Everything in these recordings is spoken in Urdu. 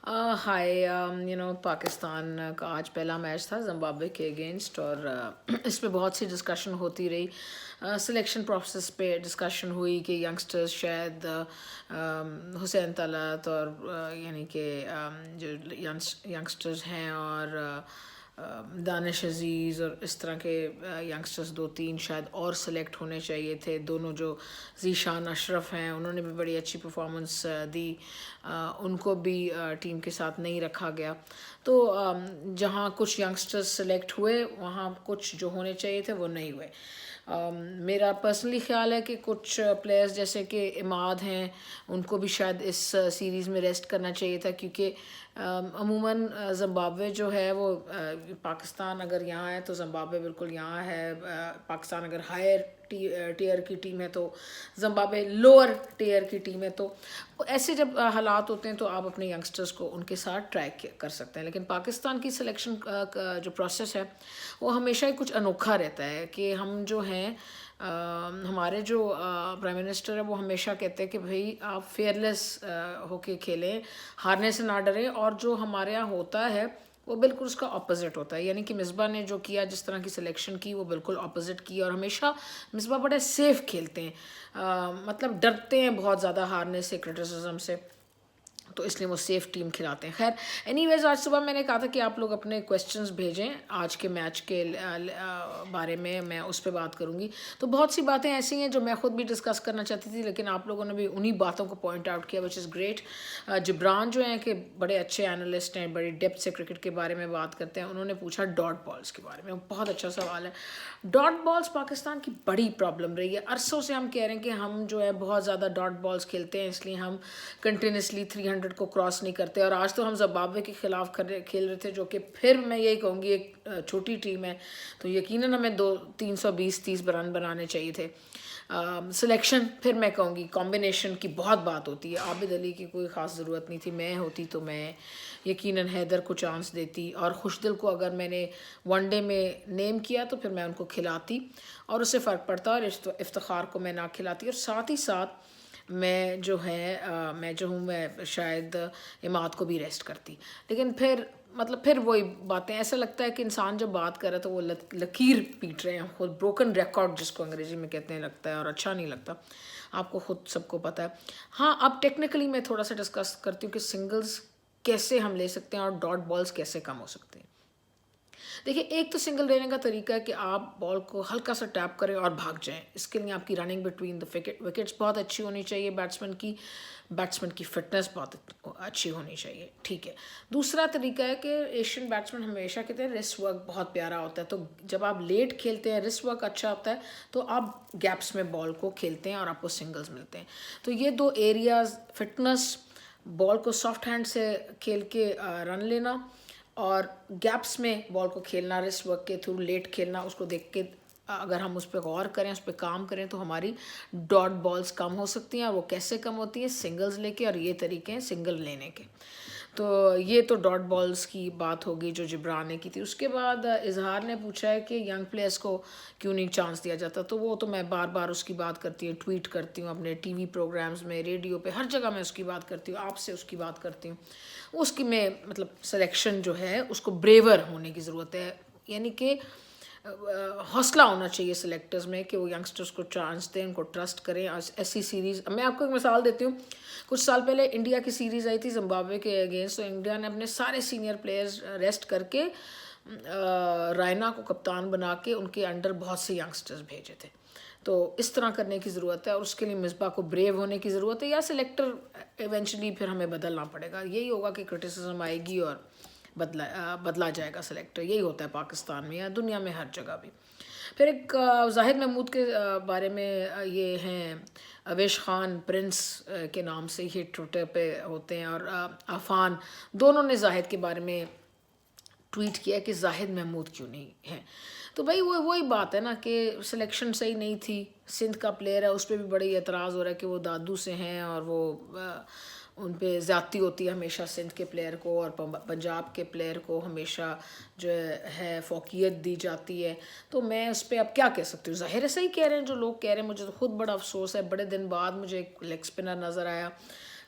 ہائے پاکستان کا آج پہلا میچ تھا زمبابوے کے اگینسٹ، اور اس پہ بہت سی ڈسکشن ہوتی رہی. سلیکشن پروسیس پہ ڈسکشن ہوئی کہ ینگسٹرز شاید حسین طلعت اور یعنی کہ جو ینگسٹرز ہیں اور دانش عزیز اور اس طرح کے ینگسٹرز دو تین شاید اور سلیکٹ ہونے چاہیے تھے. دونوں جو ذیشان اشرف ہیں انہوں نے بھی بڑی اچھی پرفارمنس دی، ان کو بھی ٹیم کے ساتھ نہیں رکھا گیا. تو جہاں کچھ ینگسٹرز سلیکٹ ہوئے وہاں کچھ جو ہونے چاہیے تھے وہ نہیں ہوئے. میرا پرسنلی خیال ہے کہ کچھ پلیئرز جیسے کہ عماد ہیں ان کو بھی شاید اس سیریز میں ریسٹ کرنا چاہیے تھا، کیونکہ عموماً زمبابوے جو ہے وہ پاکستان اگر یہاں ہے تو زمبابوے بالکل یہاں ہے. پاکستان اگر ہائر ٹیئر کی ٹیم ہے تو زمبابوے لوور ٹیئر کی ٹیم ہے. تو ایسے جب حالات ہوتے ہیں تو آپ اپنے ینگسٹرز کو ان کے ساتھ ٹرائی کر سکتے ہیں. لیکن پاکستان کی سلیکشن کا جو پروسیس ہے وہ ہمیشہ ہی کچھ انوکھا رہتا ہے کہ ہم جو ہیں ہمارے جو پرائم منسٹر ہے وہ ہمیشہ کہتے ہیں کہ بھئی آپ فیئرلیس ہو کے کھیلیں، ہارنے سے نہ ڈریں. اور جو ہمارے یہاں ہوتا ہے وہ بالکل اس کا اپوزٹ ہوتا ہے. یعنی کہ مصباح نے جو کیا، جس طرح کی سلیکشن کی، وہ بالکل اپوزٹ کی. اور ہمیشہ مصباح بڑے سیف کھیلتے ہیں، مطلب ڈرتے ہیں بہت زیادہ ہارنے سے، کرٹیسزم سے، تو اس لیے وہ سیف ٹیم کھلاتے ہیں. خیر اینی ویز آج صبح میں نے کہا تھا کہ آپ لوگ اپنے کویسچنز بھیجیں آج کے میچ کے بارے میں اس پہ بات کروں گی. تو بہت سی باتیں ایسی ہیں جو میں خود بھی ڈسکس کرنا چاہتی تھی، لیکن آپ لوگوں نے بھی انہی باتوں کو پوائنٹ آؤٹ کیا، وچ از گریٹ. جبران جو ہیں کہ بڑے اچھے اینالسٹ ہیں، بڑی ڈیپتھ سے کرکٹ کے بارے میں بات کرتے ہیں، انہوں نے پوچھا ڈاٹ بالز کے بارے میں. بہت اچھا سوال ہے. ڈاٹ بالز پاکستان کی بڑی پرابلم رہی ہے. عرصوں سے ہم کہہ رہے ہیں کہ ہم جو ہے بہت زیادہ ڈاٹ بالز کھیلتے ہیں، اس لیے ہم کنٹینیوسلی 300 کو کراس نہیں کرتے. اور آج تو ہم زمبابوے کے خلاف کھیل رہے تھے، جو کہ پھر میں یہی کہوں گی ایک چھوٹی ٹیم ہے، تو یقیناً ہمیں 320-30 رن بنانے چاہیے تھے. سلیکشن پھر میں کہوں گی کمبینیشن کی بہت بات ہوتی ہے. عابد علی کی کوئی خاص ضرورت نہیں تھی. میں ہوتی تو میں یقیناً حیدر کو چانس دیتی، اور خوشدل کو اگر میں نے ون ڈے میں نیم کیا تو پھر میں ان کو کھلاتی اور اس سے فرق پڑتا، اور افتخار کو میں نہ کھلاتی. اور ساتھ ہی ساتھ میں جو ہوں میں شاید عماد کو بھی ریسٹ کرتی. لیکن پھر وہی باتیں، ایسا لگتا ہے کہ انسان جب بات کر رہا ہے تو وہ لکیر پیٹ رہے ہیں خود، بروکن ریکارڈ جس کو انگریزی میں کہتے ہیں لگتا ہے، اور اچھا نہیں لگتا. آپ کو خود سب کو پتہ ہے. ہاں اب ٹیکنیکلی میں تھوڑا سا ڈسکس کرتی ہوں کہ سنگلز کیسے ہم لے سکتے ہیں اور ڈاٹ بالز کیسے کم ہو سکتے ہیں. دیکھیے ایک تو سنگل لینے کا طریقہ ہے کہ آپ بال کو ہلکا سا ٹیپ کریں اور بھاگ جائیں. اس کے لیے آپ کی رننگ بٹوین دا وکٹس بہت اچھی ہونی چاہیے. بیٹسمین کی فٹنس بہت اچھی ہونی چاہیے. ٹھیک ہے. دوسرا طریقہ ہے کہ ایشین بیٹسمین ہمیشہ کہتے ہیں ریسٹ ورک بہت پیارا ہوتا ہے. تو جب آپ لیٹ کھیلتے ہیں ریسٹ ورک اچھا ہوتا ہے تو آپ گیپس میں بال کو کھیلتے ہیں اور آپ کو سنگلز ملتے ہیں. تو یہ دو ایریاز، فٹنس، بال کو سافٹ ہینڈ سے کھیل کے رن لینا، اور گیپس میں بال کو کھیلنا ریسٹ ورک کے تھرو لیٹ کھیلنا، اس کو دیکھ کے اگر ہم اس پہ غور کریں، اس پہ کام کریں تو ہماری ڈاٹ بالز کم ہو سکتی ہیں. اور وہ کیسے کم ہوتی ہیں؟ سنگلز لے کے، اور یہ طریقے ہیں سنگل لینے کے. تو یہ تو ڈاٹ بالز کی بات ہوگی جو جبران نے کی تھی. اس کے بعد اظہار نے پوچھا ہے کہ ینگ پلیئرس کو کیوں نہیں چانس دیا جاتا. تو وہ تو میں بار بار اس کی بات کرتی ہوں، ٹویٹ کرتی ہوں، اپنے ٹی وی پروگرامز میں، ریڈیو پہ، ہر جگہ میں اس کی بات کرتی ہوں، آپ سے اس کی بات کرتی ہوں. اس کی میں مطلب سلیکشن جو ہے اس کو بریور ہونے کی ضرورت ہے. یعنی کہ حوصلہ ہونا چاہیے سلیکٹرز میں کہ وہ ینگسٹرز کو چانس دیں، ان کو ٹرسٹ کریں. ایسی سیریز میں آپ کو ایک مثال دیتی ہوں. کچھ سال پہلے انڈیا کی سیریز آئی تھی زمبابوے کے اگینسٹ، تو انڈیا نے اپنے سارے سینئر پلیئرز ریسٹ کر کے رائنا کو کپتان بنا کے ان کے انڈر بہت سے ینگسٹرز بھیجے تھے. تو اس طرح کرنے کی ضرورت ہے، اور اس کے لیے مصباح کو بریو ہونے کی ضرورت ہے، یا سلیکٹر ایونچولی پھر ہمیں بدلنا پڑے گا. یہی ہوگا کہ کرٹیسزم آئے گی اور بدلا جائے گا سلیکٹر. یہی ہوتا ہے پاکستان میں یا دنیا میں ہر جگہ بھی. پھر ایک زاہد محمود کے بارے میں یہ ہیں اویش خان پرنس کے نام سے یہ ٹویٹر پہ ہوتے ہیں، اور عفان، دونوں نے زاہد کے بارے میں ٹویٹ کیا کہ زاہد محمود کیوں نہیں ہے. تو بھائی وہی بات ہے نا کہ سلیکشن صحیح نہیں تھی. سندھ کا پلیئر ہے، اس پہ بھی بڑی اعتراض ہو رہا ہے کہ وہ دادو سے ہیں اور وہ ان پہ زیادتی ہوتی ہے ہمیشہ سندھ کے پلیئر کو، اور پنجاب کے پلیئر کو ہمیشہ جو ہے فوقیت دی جاتی ہے. تو میں اس پہ اب کیا کہہ سکتی ہوں؟ ظاہر ہے صحیح کہہ رہے ہیں جو لوگ کہہ رہے ہیں. مجھے تو خود بڑا افسوس ہے، بڑے دن بعد مجھے ایک لیگ اسپنر نظر آیا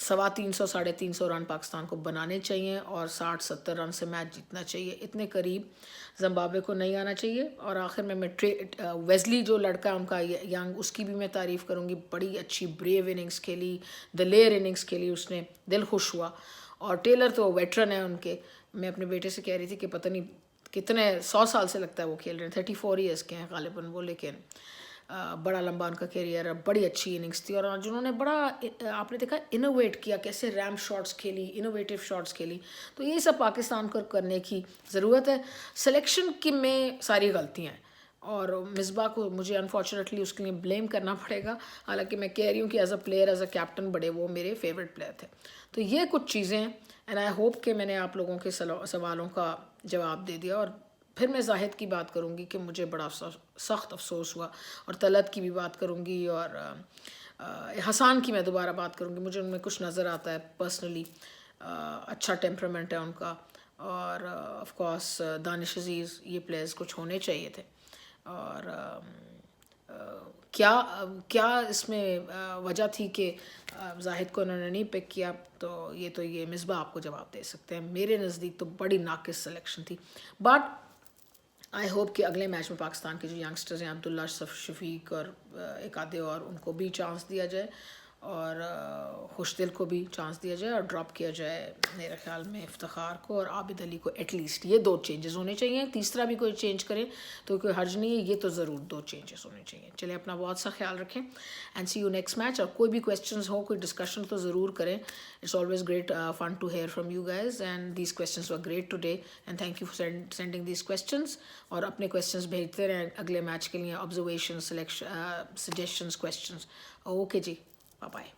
350 350 رن پاکستان کو بنانے چاہیے اور 60-70 رن سے میچ جیتنا چاہیے. اتنے قریب زمبابوے کو نہیں آنا چاہیے. اور آخر میں ویزلی جو لڑکا ان کا ینگ، اس کی بھی میں تعریف کروں گی. بڑی اچھی بریو اننگز کھیلی، دلیر اننگز کھیلی، اس نے دل خوش ہوا. اور ٹیلر تو ویٹرن ہے ان کے. میں اپنے بیٹے سے کہہ رہی تھی کہ پتہ نہیں کتنے 100 سال سے لگتا ہے وہ کھیل رہے ہیں. 34 ایئرس کے ہیں غالباً وہ، لیکن بڑا لمبا ان کا کیریئر ہے. بڑی اچھی اننگس تھی. اور جنہوں نے بڑا آپ نے دیکھا انوویٹ کیا، کیسے ریم شاٹس کھیلی، انوویٹیو شاٹس کھیلی. تو یہ سب پاکستان کو کرنے کی ضرورت ہے. سلیکشن کی میں ساری غلطیاں ہیں اور مصباح کو مجھے انفارچونیٹلی اس کے لیے بلیم کرنا پڑے گا. حالانکہ میں کہہ رہی ہوں کہ as a player, as a captain بڑے وہ میرے فیوریٹ پلیئر تھے. تو یہ کچھ چیزیں ہیں اینڈ آئی ہوپ کہ میں نے آپ لوگوں کے سوالوں کا جواب دے دیا. اور پھر میں زاہد کی بات کروں گی کہ مجھے بڑا سخت افسوس ہوا، اور طلعت کی بھی بات کروں گی، اور حسان کی میں دوبارہ بات کروں گی. مجھے ان میں کچھ نظر آتا ہے پرسنلی، اچھا ٹیمپرامنٹ ہے ان کا. اور آف کورس دانش عزیز، یہ پلیئرز کچھ ہونے چاہیے تھے. اور کیا اس میں وجہ تھی کہ زاہد کو انہوں نے نہیں پک کیا، تو یہ مصباح آپ کو جواب دے سکتے ہیں. میرے نزدیک تو بڑی ناقص سلیکشن تھی. بٹ آئی ہوپ کہ اگلے میچ میں پاکستان کے جو ینگسٹرز ہیں، عبداللہ شفیق اور ایک آدھے اور، ان کو بھی چانس دیا جائے، اور خوش دل کو بھی چانس دیا جائے، اور ڈراپ کیا جائے میرے خیال میں افتخار کو اور عابد علی کو. ایٹ لیسٹ یہ 2 چینجز ہونے چاہیے. تیسرا بھی کوئی چینج کرے تو کوئی حرج نہیں ہے، یہ تو ضرور 2 چینجز ہونے چاہیے. چلیں اپنا بہت سا خیال رکھیں and see you next match. اور کوئی بھی کویسچنز ہو، کوئی ڈسکشن تو ضرور کریں. It's always great fun to hear from you guys and these questions were great today and thank you for sending these questions. اور اپنے کویسچنز بھیجتے رہیں اگلے میچ کے لیے، observation, selection, suggestions, questions. Okay جی، بائے بائے.